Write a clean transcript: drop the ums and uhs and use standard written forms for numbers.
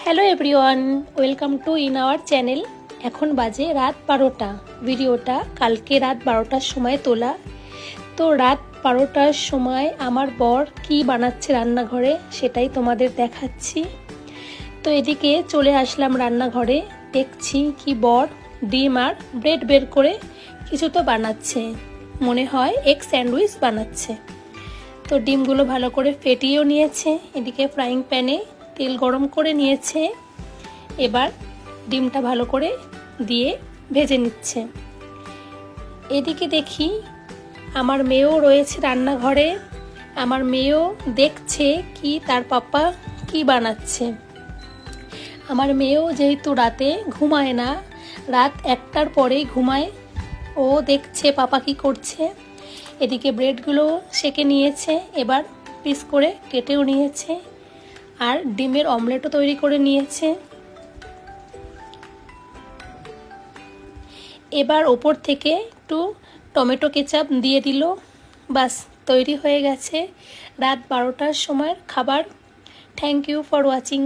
Hello everyone, welcome to in our channel. এখন বাজে রাত 12টা। ভিডিওটা কালকে রাত 12টার সময় তোলা। তো রাত 12টার সময় আমার বর কি বানাচ্ছে রান্নাঘরে সেটাই তোমাদের দেখাচ্ছি। তো এদিকে চলে আসলাম রান্নাঘরে, দেখছি কি বর ডিম আর ব্রেড বের করে কিছু তো বানাচ্ছে, মনে হয় এগ স্যান্ডউইচ বানাচ্ছে। তো ডিমগুলো ভালো করে ফেটিয়েও নিয়েছে, এদিকে ফ্রাইং প্যানে তেল গরম করে নিয়েছে। এবার ডিমটা ভালো করে দিয়ে ভেজে নিচ্ছে। এদিকে দেখি আমার মেয়েও রয়েছে রান্নাঘরে। আমার মেয়েও দেখছে কি তার পাপা কি বানাচ্ছে। আমার মেয়েও যেহেতু রাতে ঘুমায় না, রাত 1টার পরেই ঘুমায়, ও দেখছে পাপা কি করছে। এদিকে ব্রেডগুলো সেকে নিয়েছে, এবার পিস করে কেটেও নিয়েছে, আর ডিমের অমলেটও তৈরি করে নিয়েছে। এবার ওপর থেকে একটু টমেটো কেচাপ দিয়ে দিল, বাস তৈরি হয়ে গেছে রাত 12টার সময়ের খাবার। Thank you for watching.